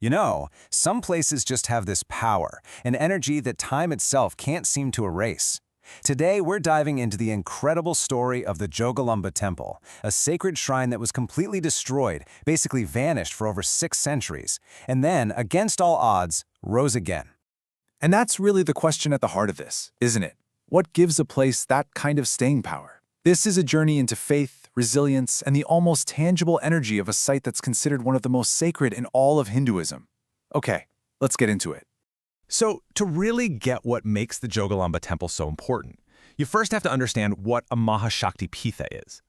You know, some places just have this power, an energy that time itself can't seem to erase. Today, we're diving into the incredible story of the Jogulamba Temple, a sacred shrine that was completely destroyed, basically vanished for over 6 centuries, and then, against all odds, rose again. And that's really the question at the heart of this, isn't it? What gives a place that kind of staying power? This is a journey into faith, resilience, and the almost tangible energy of a site that's considered one of the most sacred in all of Hinduism. Okay, let's get into it. So, to really get what makes the Jogulamba Temple so important, you first have to understand what a Mahashakti Pitha is.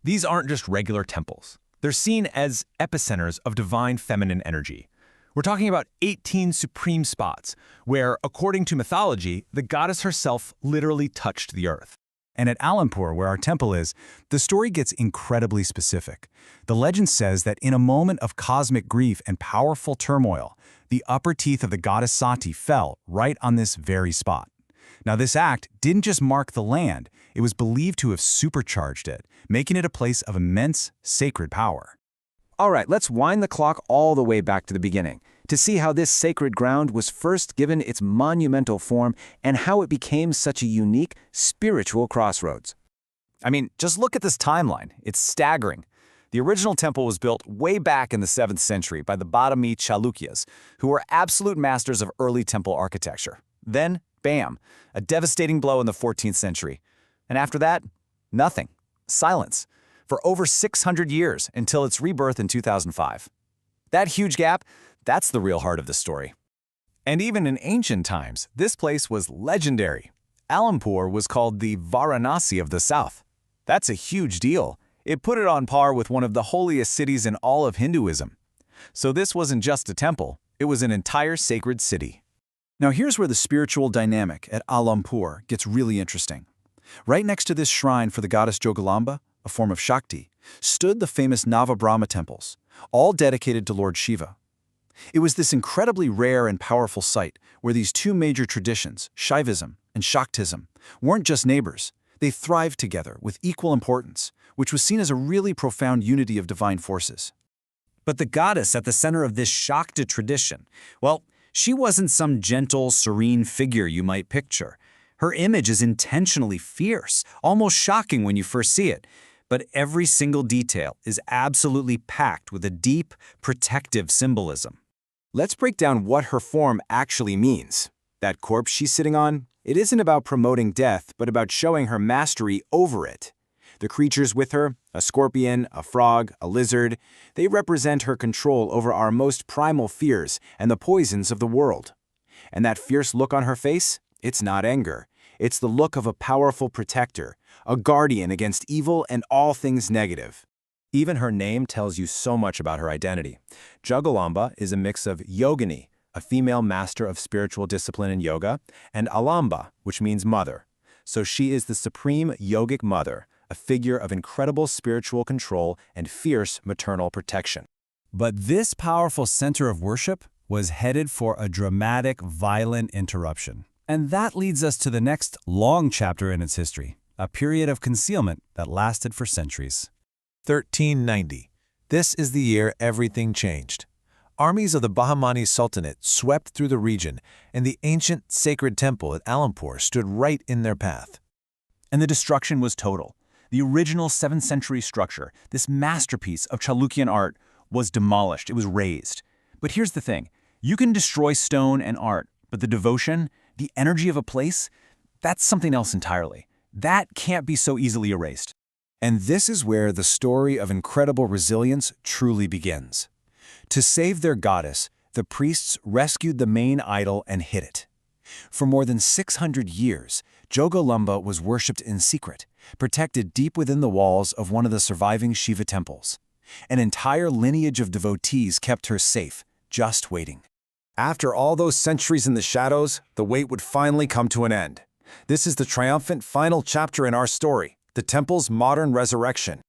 These aren't just regular temples. They're seen as epicenters of divine feminine energy. We're talking about 18 supreme spots where, according to mythology, the goddess herself literally touched the earth. And at Alampur, where our temple is, the story gets incredibly specific. The legend says that in a moment of cosmic grief and powerful turmoil, the upper teeth of the goddess Sati fell right on this very spot. Now, this act didn't just mark the land, it was believed to have supercharged it, making it a place of immense sacred power. All right, let's wind the clock all the way back to the beginning to see how this sacred ground was first given its monumental form and how it became such a unique spiritual crossroads. I mean, just look at this timeline. It's staggering. The original temple was built way back in the 7th century by the Badami Chalukyas, who were absolute masters of early temple architecture. Then, bam, a devastating blow in the 14th century. And after that, nothing. Silence. For over 600 years until its rebirth in 2005. That huge gap, that's the real heart of the story. And even in ancient times, this place was legendary. Alampur was called the Varanasi of the South. That's a huge deal. It put it on par with one of the holiest cities in all of Hinduism. So this wasn't just a temple, it was an entire sacred city. Now here's where the spiritual dynamic at Alampur gets really interesting. Right next to this shrine for the goddess Jogulamba, a form of Shakti, stood the famous Navabrahma temples, all dedicated to Lord Shiva. It was this incredibly rare and powerful site where these two major traditions, Shaivism and Shaktism, weren't just neighbors. They thrived together with equal importance, which was seen as a really profound unity of divine forces. But the goddess at the center of this Shakta tradition, well, she wasn't some gentle, serene figure you might picture. Her image is intentionally fierce, almost shocking when you first see it. But every single detail is absolutely packed with a deep, protective symbolism. Let's break down what her form actually means. That corpse she's sitting on, it isn't about promoting death, but about showing her mastery over it. The creatures with her, a scorpion, a frog, a lizard, they represent her control over our most primal fears and the poisons of the world. And that fierce look on her face, it's not anger. It's the look of a powerful protector, a guardian against evil and all things negative. Even her name tells you so much about her identity. Jogulamba is a mix of Yogini, a female master of spiritual discipline and yoga, and Alamba, which means mother. So she is the supreme yogic mother, a figure of incredible spiritual control and fierce maternal protection. But this powerful center of worship was headed for a dramatic, violent interruption. And that leads us to the next long chapter in its history, a period of concealment that lasted for centuries. 1390. This is the year everything changed. Armies of the Bahmani Sultanate swept through the region, and the ancient sacred temple at Alampur stood right in their path. And the destruction was total. The original 7th century structure, this masterpiece of Chalukyan art, was demolished. It was razed. But here's the thing. You can destroy stone and art, but the devotion, the energy of a place, that's something else entirely. That can't be so easily erased. And this is where the story of incredible resilience truly begins. To save their goddess, the priests rescued the main idol and hid it. For more than 600 years, Jogulamba was worshipped in secret, protected deep within the walls of one of the surviving Shiva temples. An entire lineage of devotees kept her safe, just waiting. After all those centuries in the shadows, the wait would finally come to an end. This is the triumphant final chapter in our story, the temple's modern resurrection.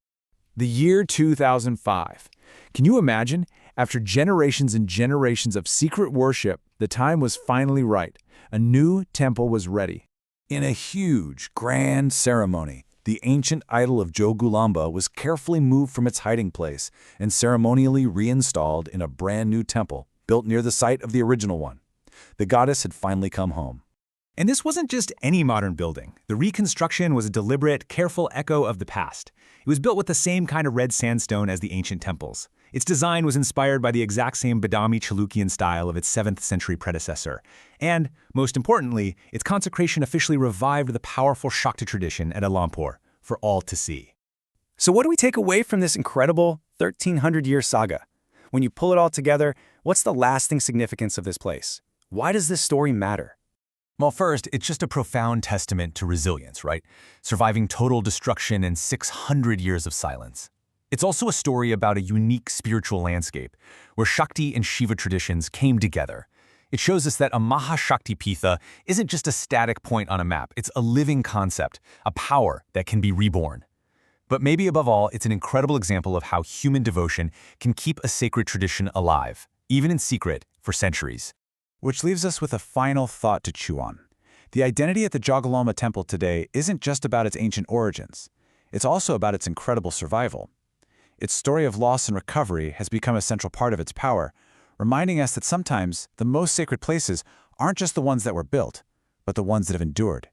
The year 2005. Can you imagine? After generations and generations of secret worship, the time was finally right. A new temple was ready. In a huge, grand ceremony, the ancient idol of Jogulamba was carefully moved from its hiding place and ceremonially reinstalled in a brand new temple. built near the site of the original one. The goddess had finally come home. And this wasn't just any modern building. The reconstruction was a deliberate, careful echo of the past. It was built with the same kind of red sandstone as the ancient temples. Its design was inspired by the exact same Badami Chalukyan style of its 7th century predecessor. And, most importantly, its consecration officially revived the powerful Shakta tradition at Alampur for all to see. So what do we take away from this incredible 1,300-year saga? When you pull it all together, what's the lasting significance of this place? Why does this story matter? Well, first, it's just a profound testament to resilience, right? Surviving total destruction and 600 years of silence. It's also a story about a unique spiritual landscape where Shakti and Shiva traditions came together. It shows us that a Mahashakti Pitha isn't just a static point on a map. It's a living concept, a power that can be reborn. But maybe above all, it's an incredible example of how human devotion can keep a sacred tradition alive, even in secret, for centuries. Which leaves us with a final thought to chew on. The identity at the Jogulamba Temple today isn't just about its ancient origins. It's also about its incredible survival. Its story of loss and recovery has become a central part of its power, reminding us that sometimes the most sacred places aren't just the ones that were built, but the ones that have endured.